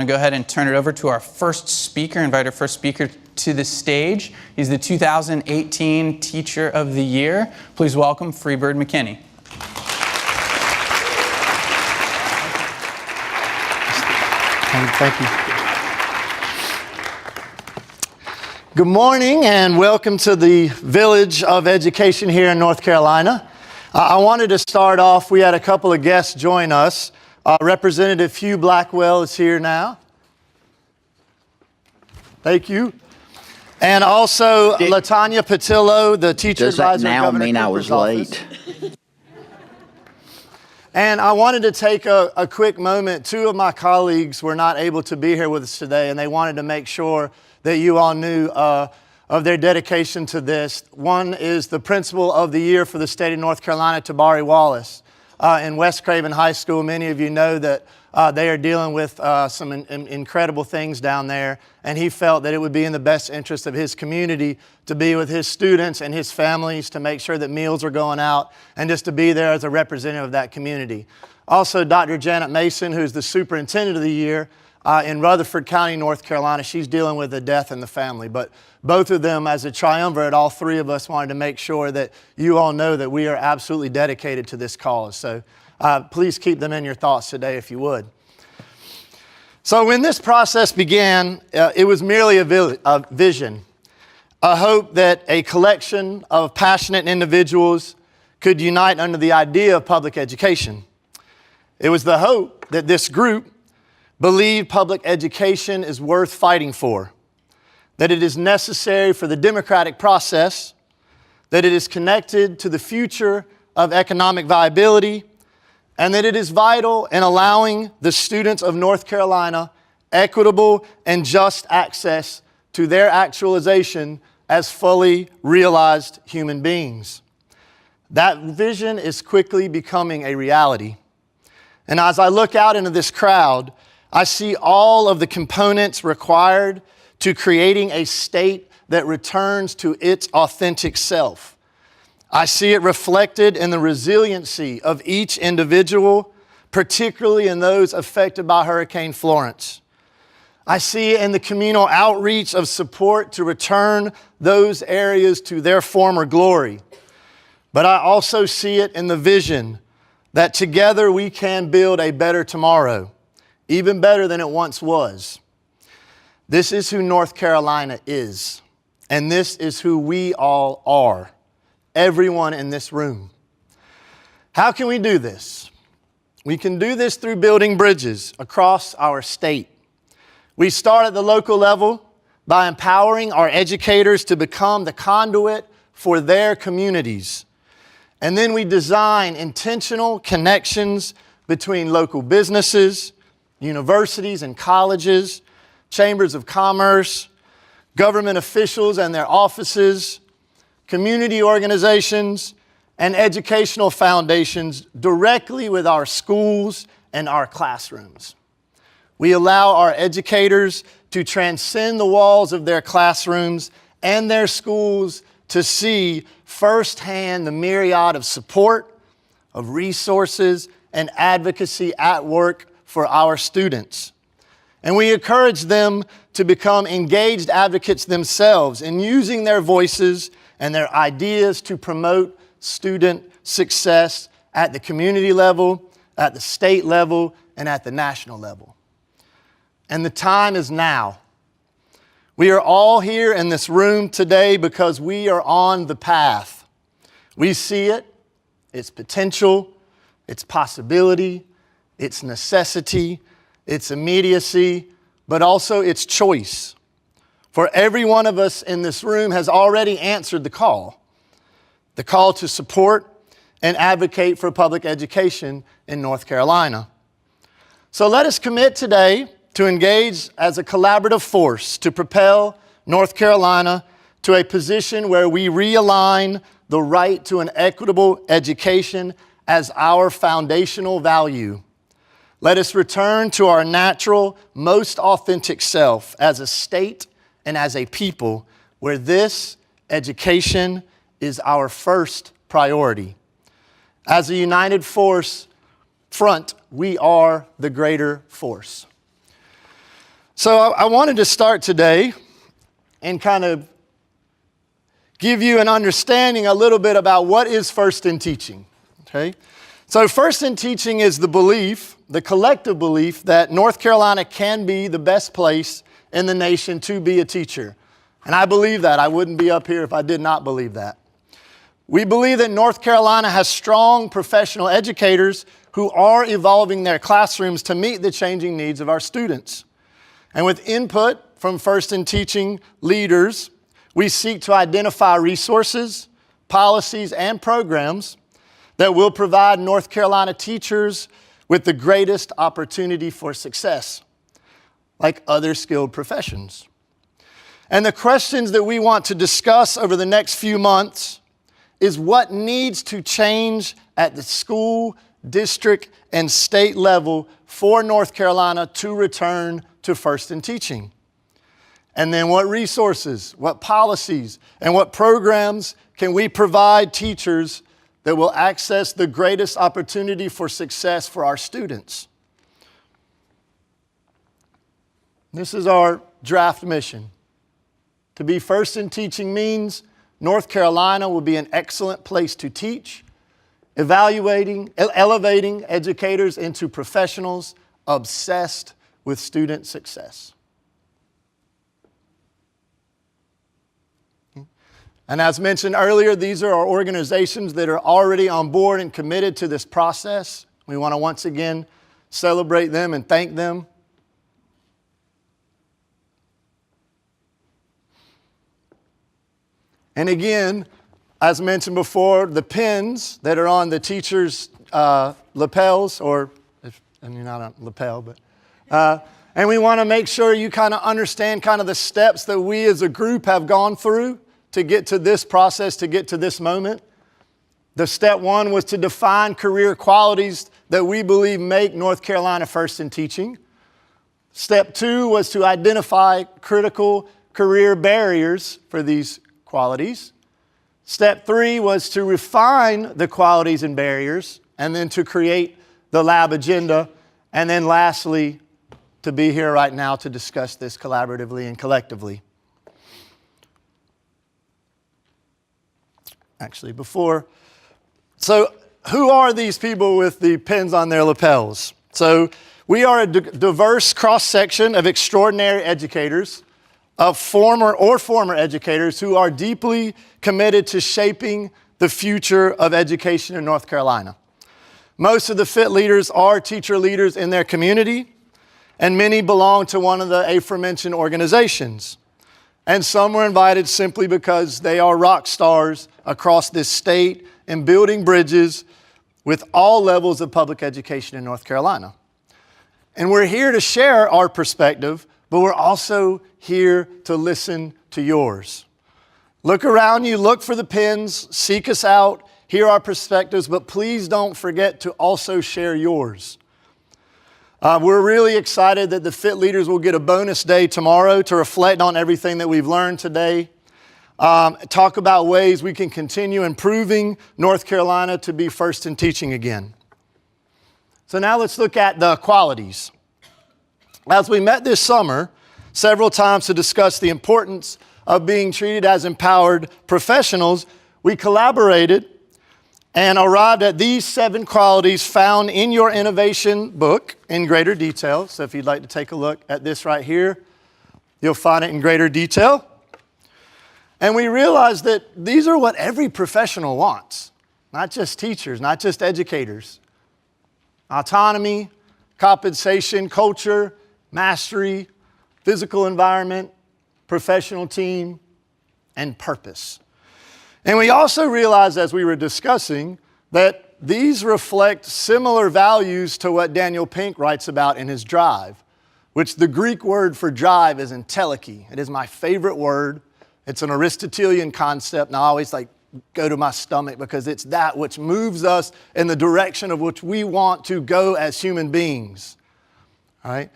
I'm going to go ahead and turn it over to our first speaker, invite our first speaker to the stage. He's the 2018 Teacher of the Year. Please welcome Freebird McKinney. Thank you. Good morning and welcome to the Village of Education here in North Carolina. I wanted to start off, we had a couple of guests join us. Representative Hugh Blackwell is here now. Thank you. And also LaTanya Patillo, the teacher advisor. Does that now mean I was late? And I wanted to take a quick moment. Two of my colleagues were not able to be here with us today, and they wanted to make sure that you all knew of their dedication to this. One is the Principal of the Year for the state of North Carolina, Tabari Wallace. In West Craven High School, many of you know that they are dealing with some incredible things down there, and he felt that it would be in the best interest of his community to be with his students and his families, to make sure that meals are going out, and just to be there as a representative of that community. Also, Dr. Janet Mason, who's the Superintendent of the Year in Rutherford County, North Carolina. She's dealing with a death in the family, but both of them, as a triumvirate, all three of us wanted to make sure that you all know that we are absolutely dedicated to this cause. So please keep them in your thoughts today if you would. So when this process began, it was merely a vision, a hope that a collection of passionate individuals could unite under the idea of public education. It was the hope that this group believed public education is worth fighting for, that it is necessary for the democratic process, that it is connected to the future of economic viability, and that it is vital in allowing the students of North Carolina equitable and just access to their actualization as fully realized human beings. That vision is quickly becoming a reality. And as I look out into this crowd, I see all of the components required to creating a state that returns to its authentic self. I see it reflected in the resiliency of each individual, particularly in those affected by Hurricane Florence. I see it in the communal outreach of support to return those areas to their former glory. But I also see it in the vision that together we can build a better tomorrow, even better than it once was. This is who North Carolina is, and this is who we all are, everyone in this room. How can we do this? We can do this through building bridges across our state. We start at the local level by empowering our educators to become the conduit for their communities. And then we design intentional connections between local businesses, universities and colleges, chambers of commerce, government officials and their offices, community organizations, and educational foundations directly with our schools and our classrooms. We allow our educators to transcend the walls of their classrooms and their schools to see firsthand the myriad of support, of resources, and advocacy at work for our students. And we encourage them to become engaged advocates themselves in using their voices and their ideas to promote student success at the community level, at the state level, and at the national level. And the time is now. We are all here in this room today because we are on the path. We see it, its potential, its possibility, its necessity, its immediacy, but also its choice. For every one of us in this room has already answered the call to support and advocate for public education in North Carolina. So let us commit today to engage as a collaborative force to propel North Carolina to a position where we realign the right to an equitable education as our foundational value. Let us return to our natural, most authentic self as a state and as a people where this education is our first priority. As a united front, we are the greater force. So I wanted to start today and kind of give you an understanding a little bit about what is first in teaching, okay? So first in teaching is the belief, the collective belief that North Carolina can be the best place in the nation to be a teacher. And I believe that. I wouldn't be up here if I did not believe that. We believe that North Carolina has strong professional educators who are evolving their classrooms to meet the changing needs of our students. And with input from first in teaching leaders, we seek to identify resources, policies, and programs that will provide North Carolina teachers with the greatest opportunity for success, like other skilled professions. And the questions that we want to discuss over the next few months is what needs to change at the school, district, and state level for North Carolina to return to first in teaching. And then what resources, what policies, and what programs can we provide teachers that will access the greatest opportunity for success for our students? This is our draft mission. To be first in teaching means North Carolina will be an excellent place to teach, elevating educators into professionals obsessed with student success. And as mentioned earlier, these are our organizations that are already on board and committed to this process. We want to once again celebrate them and thank them. And again, as mentioned before, the pins that are on the teachers' lapels, and you're not on lapel, but and we want to make sure you kind of understand kind of the steps that we as a group have gone through to get to this process, to get to this moment. The step one was to define career qualities that we believe make North Carolina first in teaching. Step two was to identify critical career barriers for these qualities. Step three was to refine the qualities and barriers, and then to create the lab agenda. And then lastly, to be here right now to discuss this collaboratively and collectively. Actually, so who are these people with the pins on their lapels? So we are a diverse cross-section of extraordinary educators, of former educators who are deeply committed to shaping the future of education in North Carolina. Most of the FIT leaders are teacher leaders in their community, and many belong to one of the aforementioned organizations. And some were invited simply because they are rock stars across this state and building bridges with all levels of public education in North Carolina. And we're here to share our perspective, but we're also here to listen to yours. Look around you, look for the pins, seek us out, hear our perspectives, but please don't forget to also share yours. We're really excited that the FIT leaders will get a bonus day tomorrow to reflect on everything that we've learned today. Talk about ways we can continue improving North Carolina to be first in teaching again. So now let's look at the qualities. As we met this summer several times to discuss the importance of being treated as empowered professionals, we collaborated and arrived at these 7 qualities found in your innovation book in greater detail. So if you'd like to take a look at this right here, you'll find it in greater detail. And we realized that these are what every professional wants, not just teachers, not just educators. Autonomy, compensation, culture, mastery, physical environment, professional team, and purpose. And we also realized as we were discussing that these reflect similar values to what Daniel Pink writes about in his Drive, which the Greek word for drive is entelechy. It is my favorite word. It's an Aristotelian concept, and I always go to my stomach because it's that which moves us in the direction of which we want to go as human beings. All right?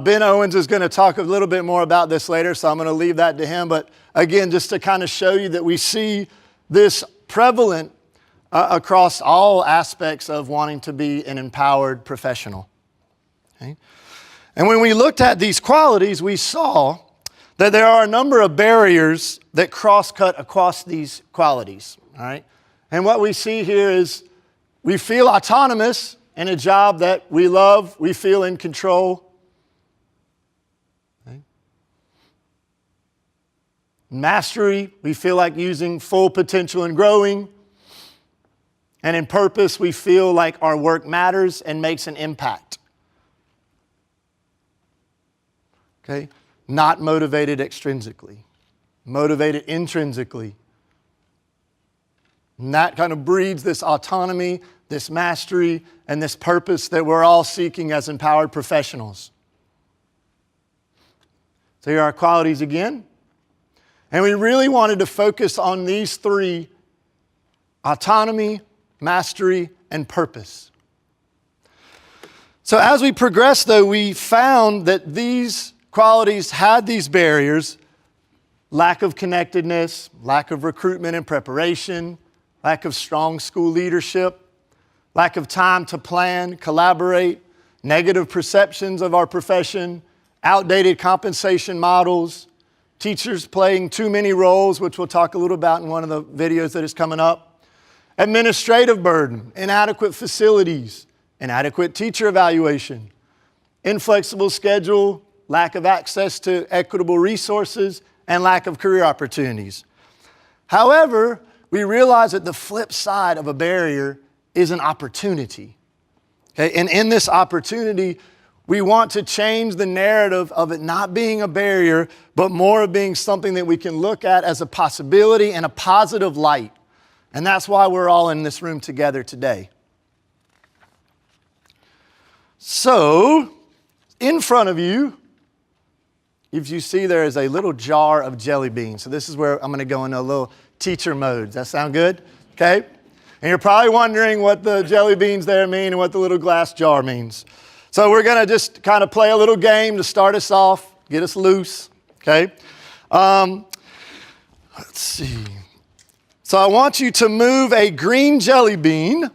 Ben Owens is going to talk a little bit more about this later, so I'm going to leave that to him. But again, just to kind of show you that we see this prevalent across all aspects of wanting to be an empowered professional. Okay? And when we looked at these qualities, we saw that there are a number of barriers that cross-cut across these qualities, all right? And what we see here is we feel autonomous in a job that we love, we feel in control. Okay? Mastery, we feel like using full potential and growing. And in purpose, we feel like our work matters and makes an impact. Okay? Not motivated extrinsically, motivated intrinsically. And that kind of breeds this autonomy, this mastery, and this purpose that we're all seeking as empowered professionals. So here are our qualities again. And we really wanted to focus on these three: autonomy, mastery, and purpose. So as we progressed, though, we found that these qualities had these barriers: lack of connectedness, lack of recruitment and preparation, lack of strong school leadership, lack of time to plan, collaborate, negative perceptions of our profession, outdated compensation models, teachers playing too many roles, which we'll talk a little about in one of the videos that is coming up, administrative burden, inadequate facilities, inadequate teacher evaluation, inflexible schedule, lack of access to equitable resources, and lack of career opportunities. However, we realize that the flip side of a barrier is an opportunity. Okay? And in this opportunity, we want to change the narrative of it not being a barrier, but more of being something that we can look at as a possibility and a positive light. And that's why we're all in this room together today. So, in front of you, if you see, there is a little jar of jelly beans. So this is where I'm going to go into a little teacher mode. Does that sound good? Okay? And you're probably wondering what the jelly beans there mean and what the little glass jar means. So we're going to just kind of play a little game to start us off, get us loose. Okay? Let's see. So I want you to move a green jelly bean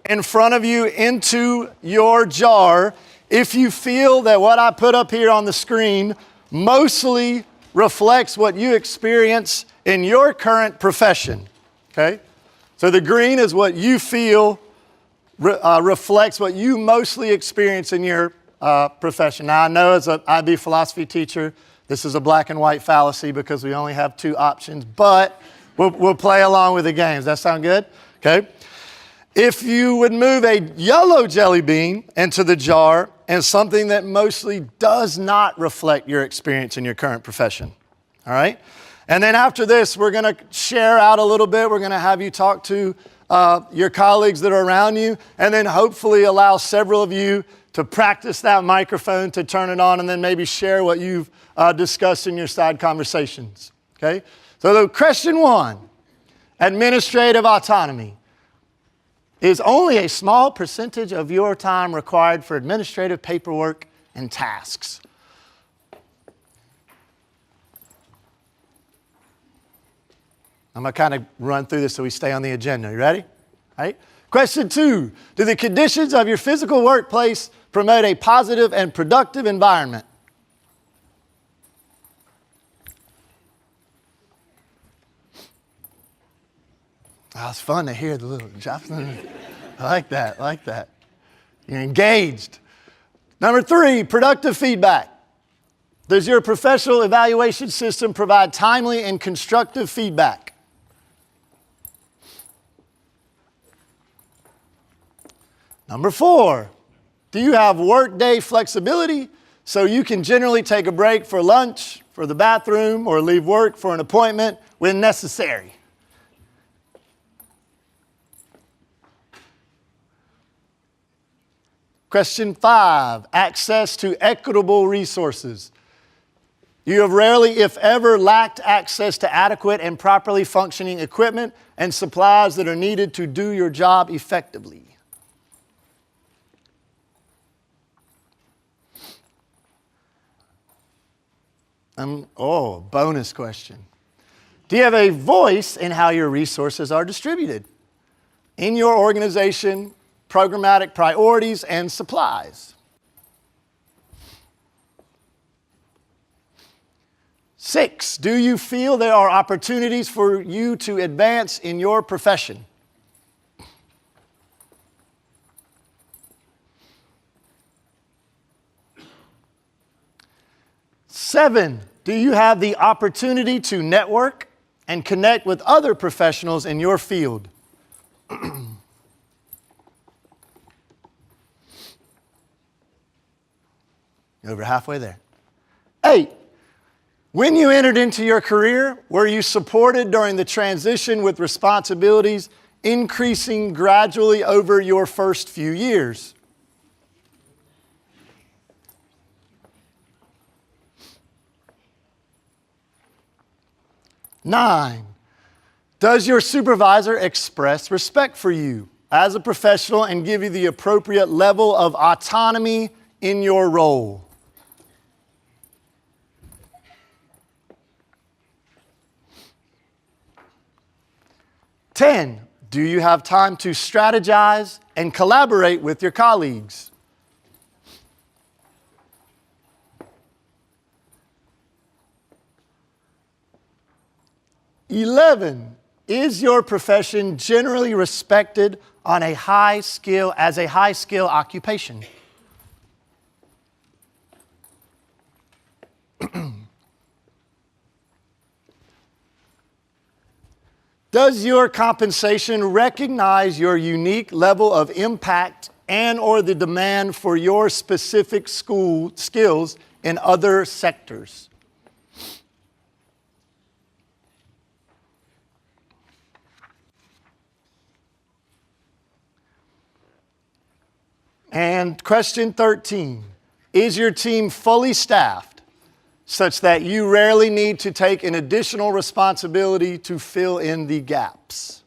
in front of you into your jar if you feel that what I put up here on the screen mostly reflects what you experience in your current profession, okay? So the green is what you feel reflects what you mostly experience in your profession. Now, I know as an IB philosophy teacher, this is a black and white fallacy because we only have two options, but we'll play along with the game. Does that sound good? Okay. If you would move a yellow jelly bean into the jar and something that mostly does not reflect your experience in your current profession, all right? And then after this, we're going to share out a little bit. We're going to have you talk to your colleagues that are around you, and then hopefully allow several of you to practice that microphone, to turn it on, and then maybe share what you've discussed in your side conversations, okay? So the question one, administrative autonomy. Is only a small percentage of your time required for administrative paperwork and tasks. I'm going to kind of run through this so we stay on the agenda. You ready? All right. Question two, do the conditions of your physical workplace promote a positive and productive environment? Oh, it's fun to hear the little drops. I like that, I like that. You're engaged. Number three, productive feedback. Does your professional evaluation system provide timely and constructive feedback? Number four, do you have workday flexibility so you can generally take a break for lunch, for the bathroom, or leave work for an appointment when necessary? Question five, access to equitable resources. You have rarely, if ever, lacked access to adequate and properly functioning equipment and supplies that are needed to do your job effectively. Bonus question. Do you have a voice in how your resources are distributed in your organization, programmatic priorities, and supplies? 6, do you feel there are opportunities for you to advance in your profession? 7, do you have the opportunity to network and connect with other professionals in your field? Over halfway there. 8, when you entered into your career, were you supported during the transition with responsibilities increasing gradually over your first few years? 9, does your supervisor express respect for you as a professional and give you the appropriate level of autonomy in your role? 10, do you have time to strategize and collaborate with your colleagues? 11, is your profession generally respected on a high skill as a high skill occupation? Does your compensation recognize your unique level of impact and or the demand for your specific skills in other sectors? And question 13, is your team fully staffed such that you rarely need to take an additional responsibility to fill in the gaps?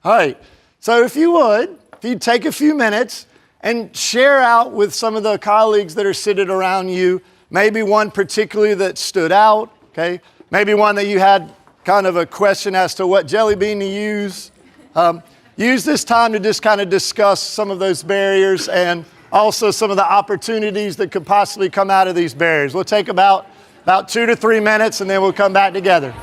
All right, so if you'd take a few minutes and share out with some of the colleagues that are sitting around you, maybe one particularly that stood out, okay? Maybe one that you had kind of a question as to what jelly bean to use. Use this time to just kind of discuss some of those barriers and also some of the opportunities that could possibly come out of these barriers. We'll take about 2 to 3 minutes and then we'll come back together.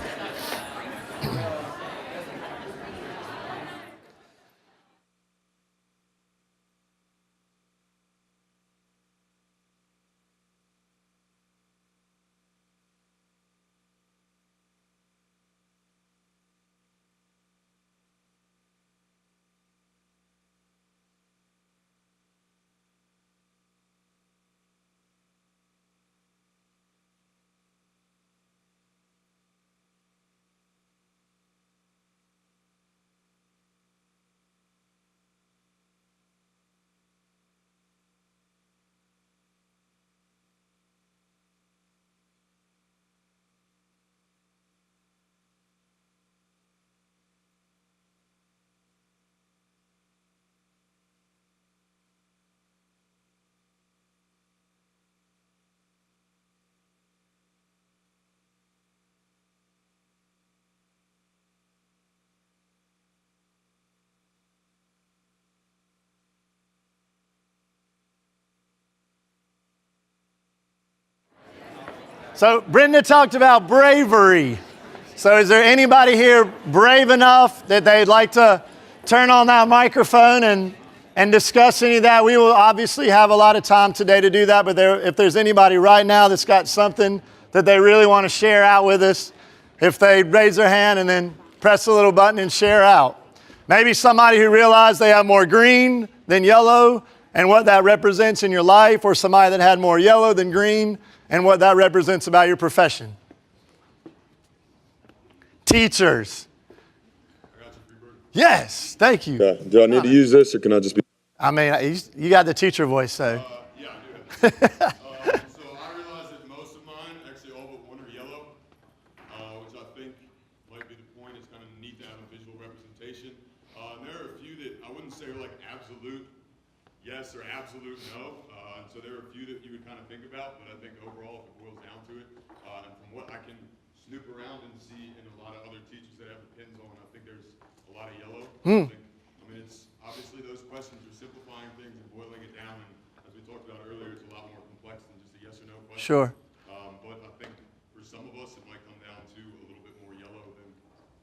So Brenda talked about bravery. So is there anybody here brave enough that they'd like to turn on that microphone and discuss any of that? We will obviously have a lot of time today to do that, but if there's anybody right now that's got something that they really want to share out with us, if they raise their hand and then press a little button and share out. Maybe somebody who realized they have more green than yellow and what that represents in your life, or somebody that had more yellow than green and what that represents about your profession. Teachers. I got you, Freebird. Yes, thank you. Do I need to use this, or can I just be? I mean, you got the teacher voice, so. Yeah, I do. So I realized that most of mine, actually all but one, are yellow, which I think might be the point. It's kind of neat to have a visual representation. And there are a few that I wouldn't say are like absolute yes or absolute no. And so there are a few that you would kind of think about, but I think overall, if it boils down to it, and from what I can snoop around and see in a lot of other teachers that have the pins on, I think there's a lot of yellow. I mean, it's obviously those questions are question. Sure. But I think for some of us, it might come down to a little bit more yellow than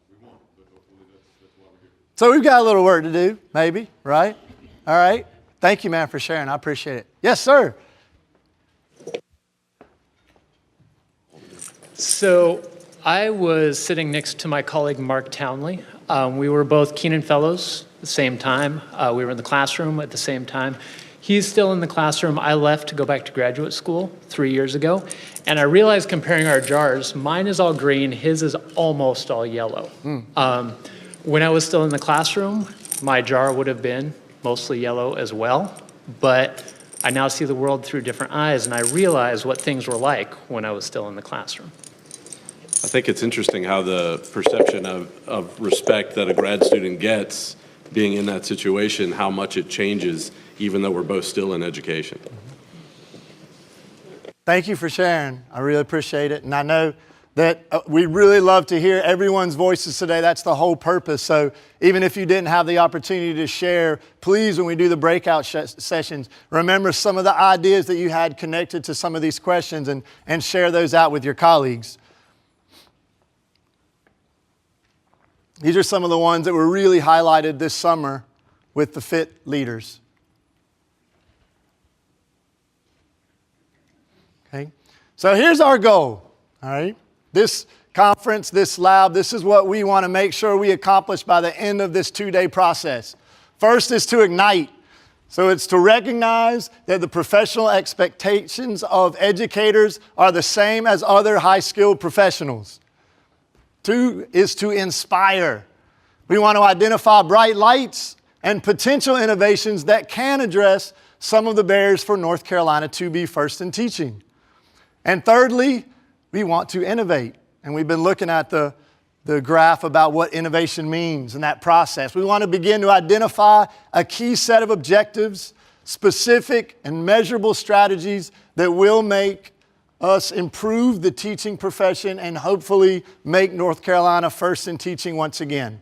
we want. But hopefully that's why we're here. So we've got a little work to do, maybe, right? All right. Thank you, man, for sharing. I appreciate it. Yes, sir. So I was sitting next to my colleague, Mark Townley. We were both Keenan Fellows at the same time. We were in the classroom at the same time. He's still in the classroom. I left to go back to graduate school 3 years ago. And I realized comparing our jars, mine is all green, his is almost all yellow. When I was still in the classroom, my jar would have been mostly yellow as well. But I now see the world through different eyes, and I realize what things were like when I was still in the classroom. I think it's interesting how the perception of respect that a grad student gets being in that situation, how much it changes, even though we're both still in education. Thank you for sharing. I really appreciate it. And I know that we really love to hear everyone's voices today. That's the whole purpose. So even if you didn't have the opportunity to share, please, when we do the breakout sessions, remember some of the ideas that you had connected to some of these questions and share those out with your colleagues. These are some of the ones that were really highlighted this summer with the FIT leaders. Okay, so here's our goal, all right? This conference, this lab, this is what we want to make sure we accomplish by the end of this 2-day process. First is to ignite. So it's to recognize that the professional expectations of educators are the same as other high-skilled professionals. 2 is to inspire. We want to identify bright lights and potential innovations that can address some of the barriers for North Carolina to be first in teaching. And thirdly, we want to innovate. And we've been looking at the graph about what innovation means in that process. We want to begin to identify a key set of objectives, specific and measurable strategies that will make us improve the teaching profession and hopefully make North Carolina first in teaching once again.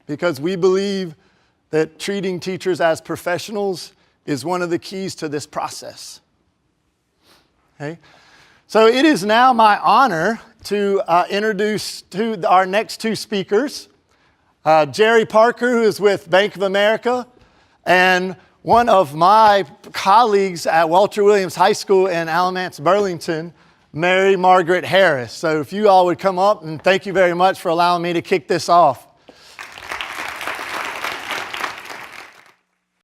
Because we believe that treating teachers as professionals is one of the keys to this process. Okay? So it is now my honor to introduce to our next 2 speakers, Jerry Parker, who is with Bank of America, and one of my colleagues at Walter Williams High School in Alamance, Burlington, Mary Margaret Harris. So if you all would come up, and thank you very much for allowing me to kick this off.